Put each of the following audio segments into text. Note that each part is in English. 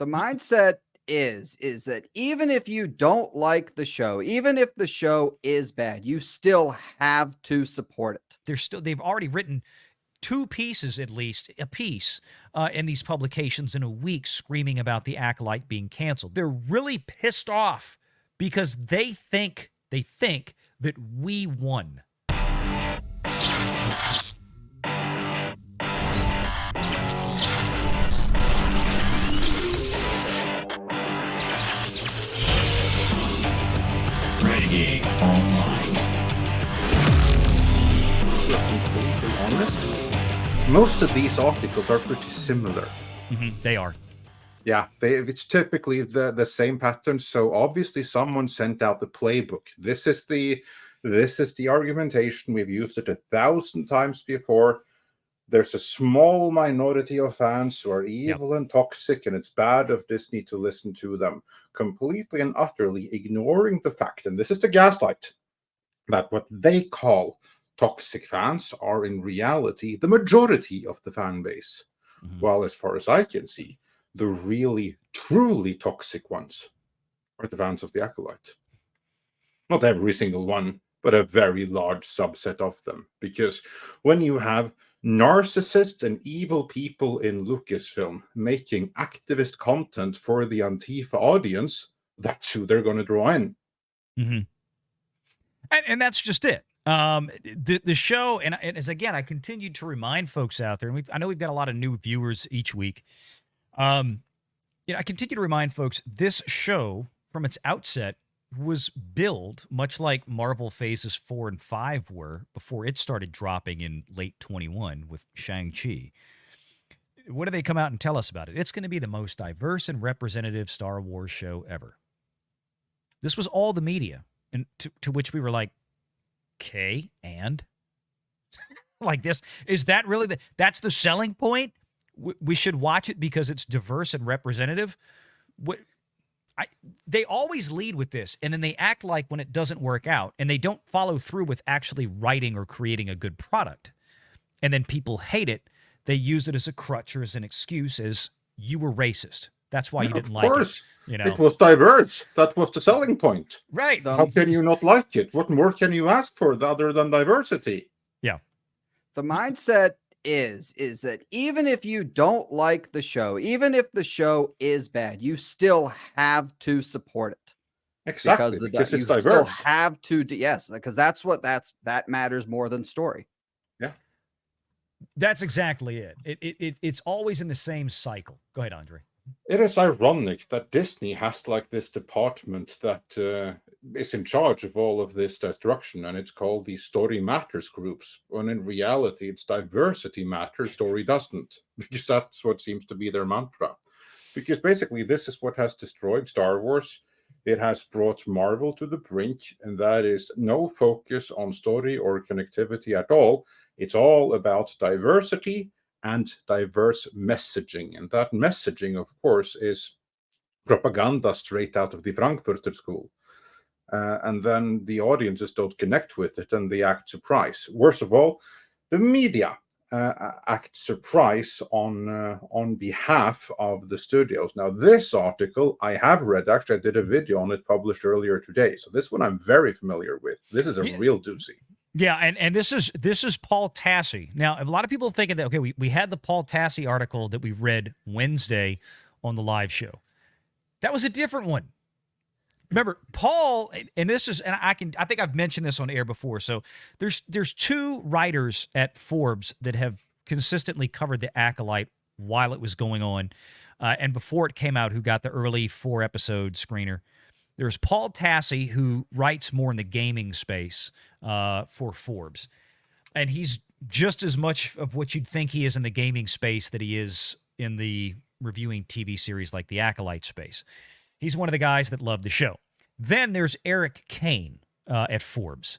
The mindset is that even if you don't like the show, even if the show is bad, you still have to support it. They've already written 2 pieces at least, a piece in these publications in a week screaming about the Acolyte being canceled. They're really pissed off because they think that we won. Renegade Online. To be completely honest, most of these articles are pretty similar. They are. Yeah, it's typically the same pattern. So obviously, someone sent out the playbook. This is the argumentation. We've used it 1,000 times before. There's a small minority of fans who are evil and toxic, and it's bad of Disney to listen to them, completely and utterly ignoring the fact, and this is the gaslight, that what they call toxic fans are in reality the majority of the fan base. While as far as I can see, the really, truly toxic ones are the fans of the Acolyte. Not every single one, but a very large subset of them. Because when you have narcissists and evil people in Lucasfilm making activist content for the Antifa audience, that's who they're going to draw in. And that's just it. The show, and as again, I continue to remind folks out there, and I know we've got a lot of new viewers each week. I continue to remind folks this show from its outset was billed much like Marvel Phases 4 and 5 were before it started dropping in late 21 with Shang-Chi. What do they come out and tell us about it? It's going to be the most diverse and representative Star Wars show ever. This was all the media, and to which we were like, okay, and? Like this, is that really that's the selling point? We should watch it because it's diverse and representative? They always lead with this, and then they act like when it doesn't work out, and they don't follow through with actually writing or creating a good product, and then people hate it, they use it as a crutch or as an excuse as you were racist. That's why you didn't like it. Of course. It was diverse. That was the selling point. Right. How can you not like it? What more can you ask for other than diversity? Yeah. The mindset is that even if you don't like the show, even if the show is bad, you still have to support it. Exactly, because it's diverse. Still have to, yes, because that matters more than story. Yeah, that's exactly it. It's always in the same cycle. Go ahead, Andre. It is ironic that Disney has like this department that is in charge of all of this destruction, and it's called the Story Matters groups, when in reality it's diversity matters, story doesn't, because that's what seems to be their mantra. Because basically this is what has destroyed Star Wars. It has brought Marvel to the brink, and that is no focus on story or connectivity at all. It's all about diversity and diverse messaging. And that messaging, of course, is propaganda straight out of the Frankfurter School. And then the audiences don't connect with it, and they act surprised. Worst of all, the media act surprised on behalf of the studios. Now, this article I have read. Actually, I did a video on it published earlier today. So this one I'm very familiar with. This is a real doozy. Yeah, and this is Paul Tassi. Now, a lot of people thinking that, okay, we had the Paul Tassi article that we read Wednesday on the live show. That was a different one. Remember, Paul, and this is, and I think I've mentioned this on air before. So there's 2 writers at Forbes that have consistently covered the Acolyte while it was going on, and before it came out, who got the early 4-episode screener. There's Paul Tassi, who writes more in the gaming space for Forbes. And he's just as much of what you'd think he is in the gaming space that he is in the reviewing TV series like the Acolyte space. He's one of the guys that love the show. Then there's Eric Kane at Forbes.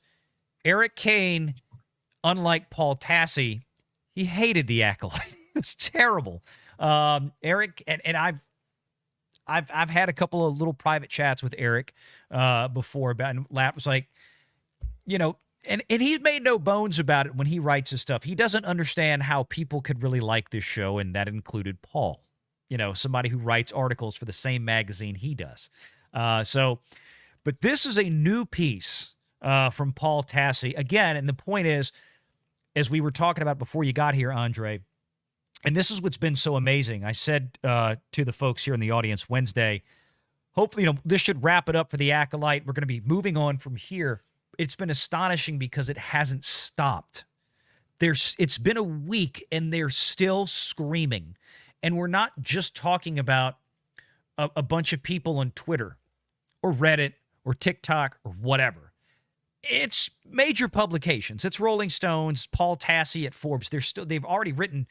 Eric Kane, unlike Paul Tassi, he hated the Acolyte. It's terrible. Eric, and I've had a couple of little private chats with Eric before about, and Lat was like, and he's made no bones about it when he writes his stuff. He doesn't understand how people could really like this show, and that included Paul. somebody who writes articles for the same magazine he does. But this is a new piece from Paul Tassi again, and the point is, as we were talking about before you got here, Andre, and this is what's been so amazing. I said to the folks here in the audience Wednesday, hopefully, this should wrap it up for the Acolyte. We're going to be moving on from here. It's been astonishing because it hasn't stopped. It's been a week and they're still screaming. And we're not just talking about a bunch of people on Twitter or Reddit or TikTok or whatever. It's major publications. It's Rolling Stones, Paul Tassi at Forbes. They've already written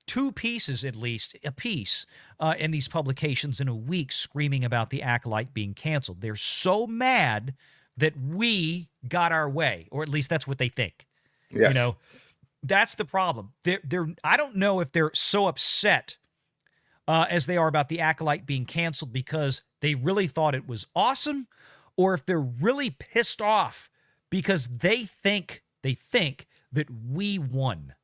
2 pieces, at least a piece, in these publications in a week, screaming about the Acolyte being canceled. They're so mad that we got our way, or at least that's what they think. Yes. That's the problem. I don't know if they're so upset as they are about the Acolyte being canceled because they really thought it was awesome, or if they're really pissed off because they think that we won.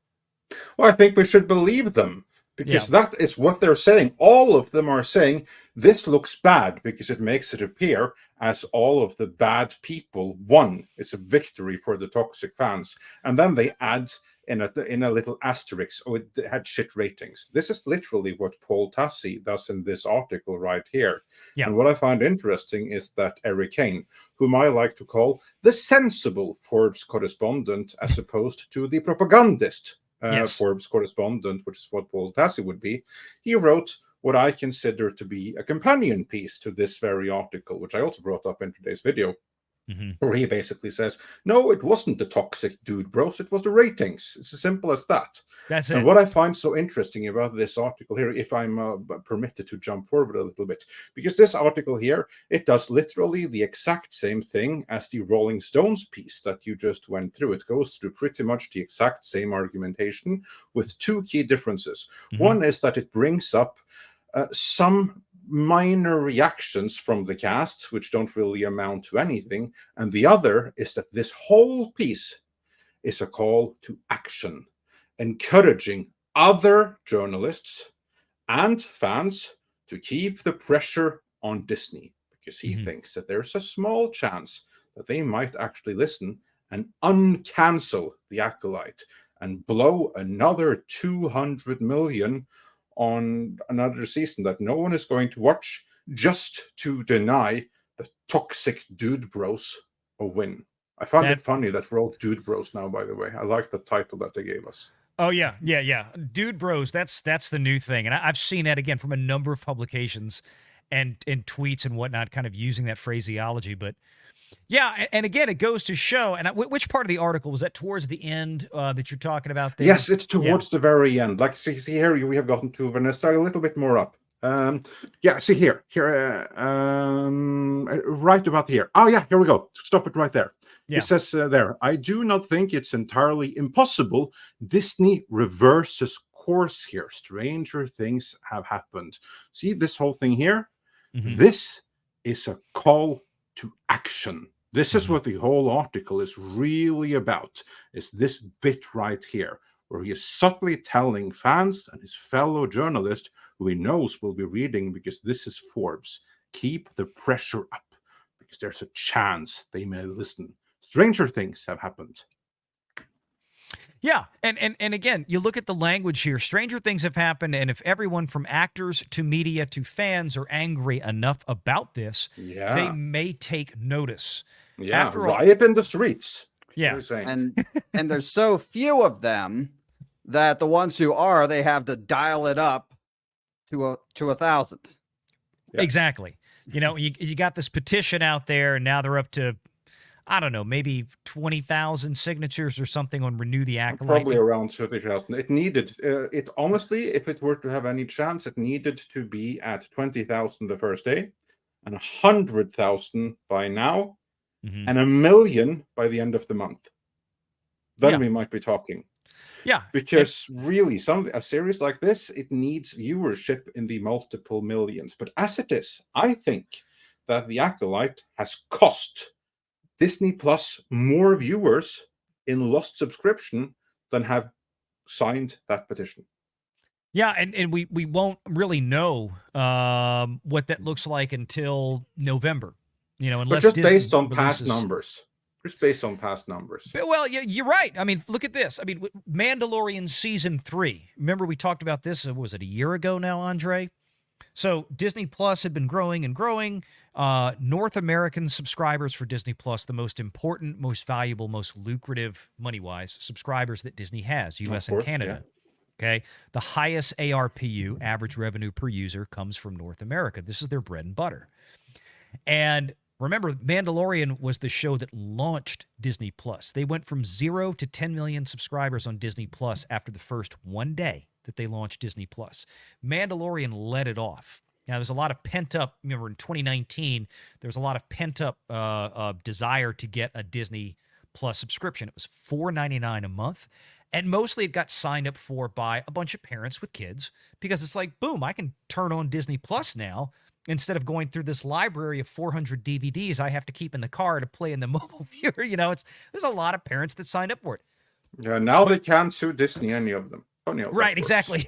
Well, I think we should believe them because that is what they're saying. All of them are saying this looks bad because it makes it appear as all of the bad people won. It's a victory for the toxic fans. And then they add in a little asterisk, oh, it had shit ratings. This is literally what Paul Tassi does in this article right here. Yeah. And what I find interesting is that Eric Kane, whom I like to call the sensible Forbes correspondent as opposed to the propagandist Forbes correspondent, which is what Paul Tassi would be, he wrote what I consider to be a companion piece to this very article, which I also brought up in today's video, where he basically says, no, it wasn't the toxic dude bros, it was the ratings. It's as simple as that. That's it. And what I find so interesting about this article here, if I'm permitted to jump forward a little bit, because this article here, it does literally the exact same thing as the Rolling Stones piece that you just went through. It goes through pretty much the exact same argumentation with 2 key differences. One is that it brings up some minor reactions from the cast, which don't really amount to anything. And the other is that this whole piece is a call to action, encouraging other journalists and fans to keep the pressure on Disney, because he thinks that there's a small chance that they might actually listen and uncancel the Acolyte and blow another 200 million on another season that no one is going to watch just to deny the toxic dude bros a win. I found it funny that we're all dude bros now, by the way. I like the title that they gave us. Oh, yeah. Dude bros, that's the new thing. And I've seen that, again, from a number of publications and tweets and whatnot, kind of using that phraseology. But, yeah, and again, it goes to show, and which part of the article, was that towards the end that you're talking about there? Yes, it's towards the very end. Like, see here, we have gotten to Vanessa a little bit more up. See here, right about here. Oh, yeah, here we go. Stop it right there. It says there, I do not think it's entirely impossible. Disney reverses course here. Stranger things have happened. See this whole thing here? This is a call to action. This is what the whole article is really about, is this bit right here, where he is subtly telling fans and his fellow journalists, who he knows will be reading because this is Forbes, keep the pressure up, because there's a chance they may listen. Stranger things have happened. Yeah, and again, you look at the language here. Stranger things have happened, and if everyone from actors to media to fans are angry enough about this, they may take notice. Yeah, after riot in the streets. Yeah, and there's so few of them that the ones who are, they have to dial it up to 1,000. Yeah. Exactly. You got this petition out there, and now they're up to, I don't know, maybe 20,000 signatures or something on Renew the Acolyte. Probably around 30,000. It needed, it honestly, if it were to have any chance, it needed to be at 20,000 the first day, and 100,000 by now, and 1 million by the end of the month. Then we might be talking. Yeah. Because really, a series like this, it needs viewership in the multiple millions. But as it is, I think that the Acolyte has cost Disney Plus more viewers in lost subscription than have signed that petition. Yeah, and we won't really know what that looks like until November, But unless just Disney based on past releases. numbers. Just based on past numbers. But, well, you're right. I mean, look at this. I mean, Mandalorian Season 3. Remember we talked about this, was it a year ago now, Andre? So Disney Plus had been growing and growing. North American subscribers for Disney Plus, the most important, most valuable, most lucrative, money-wise, subscribers that Disney has, U.S. and Canada. Yeah. Okay? The highest ARPU, average revenue per user, comes from North America. This is their bread and butter. And remember, Mandalorian was the show that launched Disney Plus. They went from 0 to 10 million subscribers on Disney Plus after the first one day that they launched Disney Plus. Mandalorian led it off. Now, there's a lot of pent-up, remember in 2019, there was a lot of pent-up desire to get a Disney Plus subscription. It was $4.99 a month, and mostly it got signed up for by a bunch of parents with kids because it's like, boom, I can turn on Disney Plus now. Instead of going through this library of 400 DVDs I have to keep in the car to play in the mobile viewer, there's a lot of parents that signed up for it. Yeah, now they can't sue Disney, any of them. Right, exactly.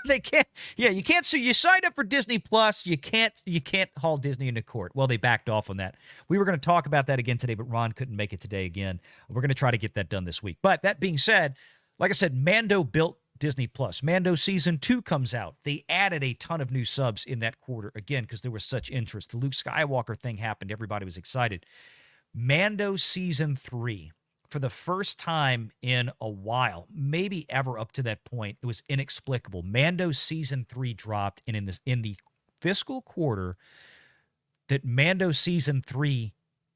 They can't. Yeah, you can't sue. You signed up for Disney Plus. You can't haul Disney into court. Well, they backed off on that. We were going to talk about that again today, but Ron couldn't make it today again. We're going to try to get that done this week. But that being said, like I said, Mando built Disney Plus. Mando Season 2 comes out. They added a ton of new subs in that quarter, again, because there was such interest. The Luke Skywalker thing happened. Everybody was excited. Mando Season 3, for the first time in a while, maybe ever up to that point, it was inexplicable. Mando Season 3 dropped, and in the fiscal quarter that Mando Season 3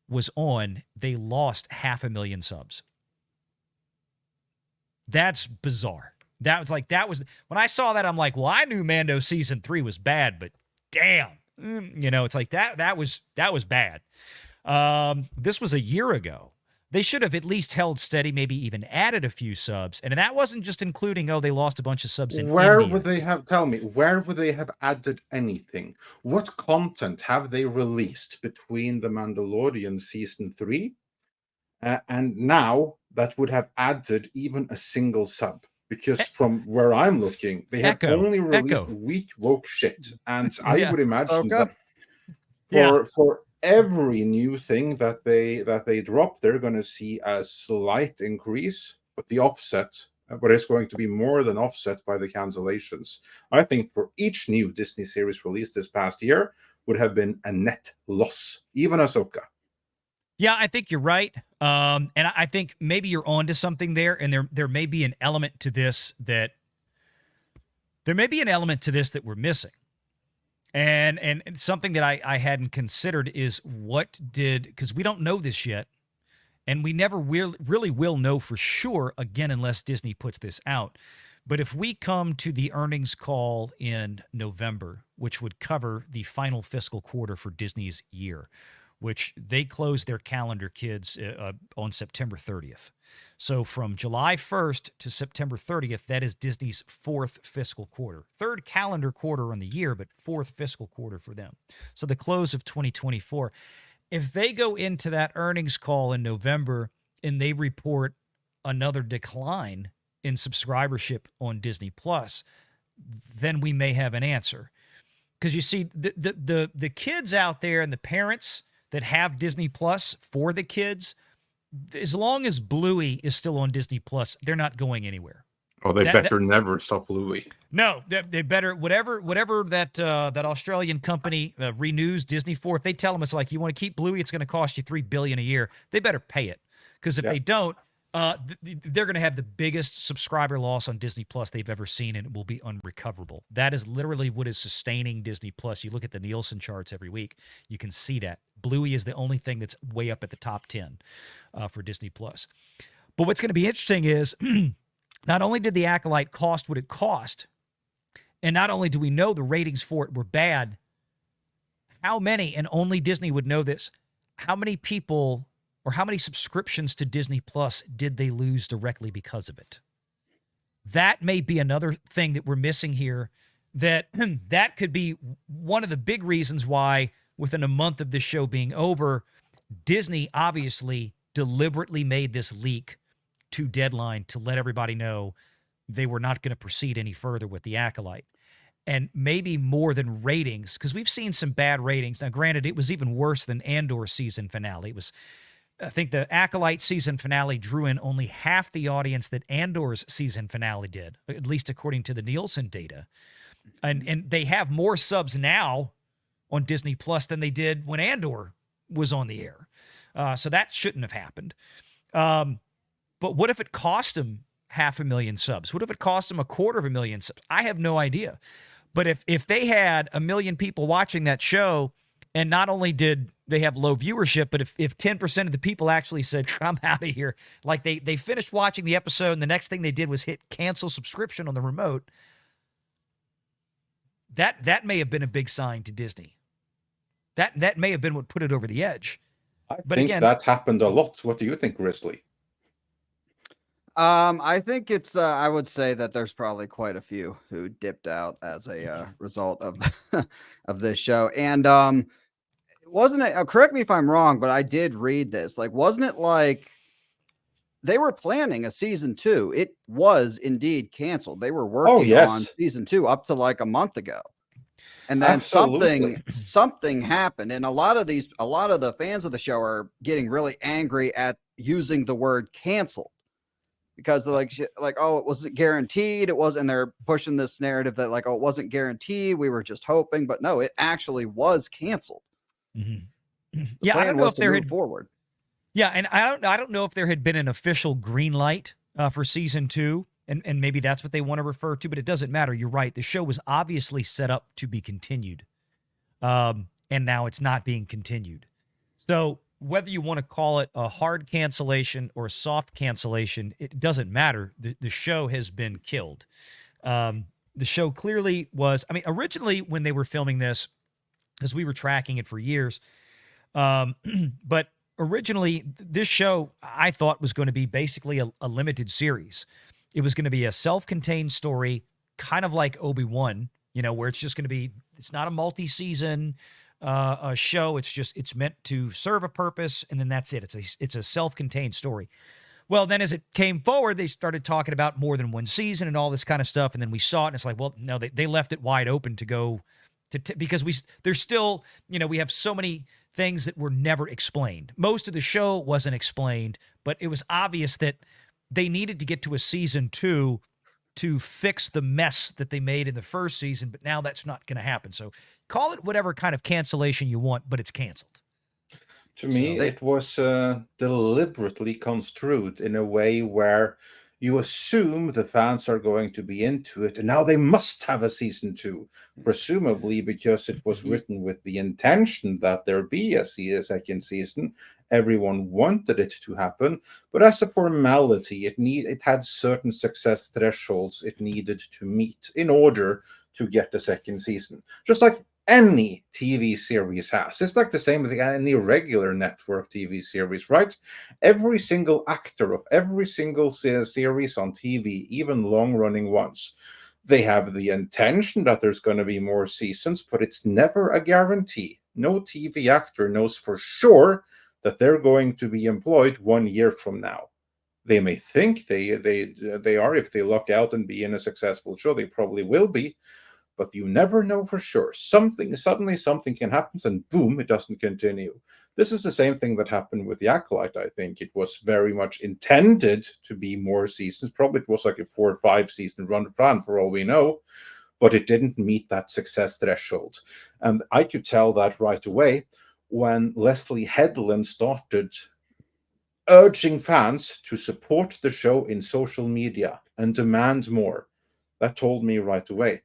was on, they lost 500,000 subs. That's bizarre. That was when I saw that, I'm like, well, I knew Mando Season 3 was bad, but damn, it's like that was bad. This was a year ago. They should have at least held steady, maybe even added a few subs. And that wasn't just including, they lost a bunch of subs in Where India. would they have, tell me, where would they have added anything? What content have they released between The Mandalorian Season 3 and now that would have added even a single sub? Because from where I'm looking, they have only released weak woke shit. And I would imagine that for every new thing that they drop, they're going to see a slight increase, but the offset, but it's going to be more than offset by the cancellations. I think for each new Disney series released this past year would have been a net loss, even Ahsoka. Yeah, I think you're right. And I think maybe you're onto something there, and there may be an element to this that we're missing. And something that I hadn't considered is because we don't know this yet, and we never really will know for sure, again, unless Disney puts this out. But if we come to the earnings call in November, which would cover the final fiscal quarter for Disney's year, which they close their calendar, kids, on September 30th. So from July 1st to September 30th, that is Disney's fourth fiscal quarter. Third calendar quarter on the year, but fourth fiscal quarter for them. So the close of 2024. If they go into that earnings call in November and they report another decline in subscribership on Disney Plus, then we may have an answer. Because you see, the kids out there and the parents that have Disney Plus for the kids, as long as Bluey is still on Disney Plus, they're not going anywhere. Oh, they better never stop Bluey. No, they better, whatever that Australian company renews Disney for, if they tell them it's like, you want to keep Bluey, it's going to cost you $3 billion a year, they better pay it. Because if they don't, they're going to have the biggest subscriber loss on Disney Plus they've ever seen, and it will be unrecoverable. That is literally what is sustaining Disney Plus. You look at the Nielsen charts every week, you can see that. Bluey is the only thing that's way up at the top 10 for Disney Plus. But what's going to be interesting is not only did the Acolyte cost what it cost, and not only do we know the ratings for it were bad, how many, and only Disney would know this, how many people or how many subscriptions to Disney Plus did they lose directly because of it? That may be another thing that we're missing here, that could be one of the big reasons why within a month of this show being over, Disney obviously deliberately made this leak to Deadline to let everybody know they were not going to proceed any further with the Acolyte. And maybe more than ratings, because we've seen some bad ratings. Now, granted, it was even worse than Andor's season finale. It was, I think the Acolyte season finale drew in only half the audience that Andor's season finale did, at least according to the Nielsen data. And they have more subs now on Disney Plus than they did when Andor was on the air. So that shouldn't have happened. But what if it cost them 500,000 subs? What if it cost them 250,000 subs? I have no idea. But if they had 1 million people watching that show, and not only did they have low viewership, but if 10% of the people actually said, I'm out of here, like they finished watching the episode and the next thing they did was hit cancel subscription on the remote, that may have been a big sign to Disney. That may have been what put it over the edge. But think again, that happened a lot. What do you think, Grizzly? I think it's, I would say that there's probably quite a few who dipped out as a result of, of this show. And, wasn't it, correct me if I'm wrong, but I did read this, like, wasn't it like they were planning a season 2? It was indeed canceled. They were working on season 2 up to like a month ago. And then something happened. And a lot of the fans of the show are getting really angry at using the word canceled. Because they're like, oh, it wasn't guaranteed. It wasn't. And they're pushing this narrative that like, oh, it wasn't guaranteed. We were just hoping, but no, it actually was canceled. Mm-hmm. Yeah, I don't know if there had forward. Yeah, and I don't know if there had been an official green light for season 2, and maybe that's what they want to refer to, but it doesn't matter. You're right. The show was obviously set up to be continued, and now it's not being continued. So whether you want to call it a hard cancellation or a soft cancellation, it doesn't matter. The show has been killed. The show clearly was, I mean, originally when they were filming this, because we were tracking it for years, but originally this show I thought was going to be basically a limited series. It was going to be a self-contained story, kind of like Obi-Wan, where it's just going to be, it's not a multi-season a show. It's meant to serve a purpose, and then that's it. It's a self-contained story. Well, then as it came forward, they started talking about more than one season and all this kind of stuff, and then we saw it, and it's like, well, no, they left it wide open to go because there's still, we have so many things that were never explained. Most of the show wasn't explained, but it was obvious that they needed to get to a season 2 to fix the mess that they made in the first season, but now that's not going to happen. So call it whatever kind of cancellation you want, but it's canceled. To me, it was deliberately construed in a way where you assume the fans are going to be into it, and now they must have a season 2, presumably because it was written with the intention that there be a second season. Everyone wanted it to happen, but as a formality, it had certain success thresholds it needed to meet in order to get a second season. Just like any TV series has. It's like the same with any regular network TV series, right? Every single actor of every single series on TV, even long-running ones, they have the intention that there's going to be more seasons, but it's never a guarantee. No TV actor knows for sure that they're going to be employed 1 year from now. They may think they are. If they luck out and be in a successful show, they probably will be. But you never know for sure. Suddenly something can happen, and boom, it doesn't continue. This is the same thing that happened with the Acolyte, I think. It was very much intended to be more seasons. Probably it was like a 4 or 5 season run plan for all we know, but it didn't meet that success threshold. And I could tell that right away when Leslie Headland started urging fans to support the show in social media and demand more. That told me right away,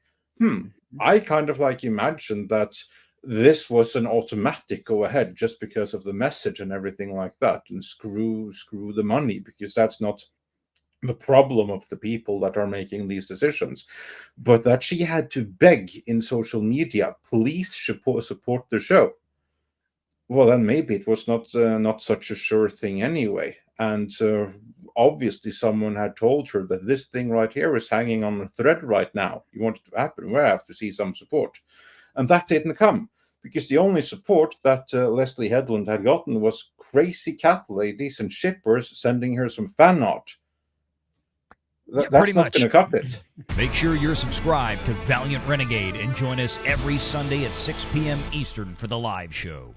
I kind of imagined that this was an automatic go ahead just because of the message and everything like that, and screw the money, because that's not the problem of the people that are making these decisions. But that she had to beg in social media, please support the show. Well, then maybe it was not such a sure thing anyway. And obviously someone had told her that this thing right here is hanging on a thread right now. You want it to happen, we have to see some support. And that didn't come, because the only support that Leslie Headland had gotten was crazy cat ladies and shippers sending her some fan art. Yeah, That's pretty not much. going to cut it. Make sure you're subscribed to Valiant Renegade and join us every Sunday at 6 p.m. Eastern for the live show.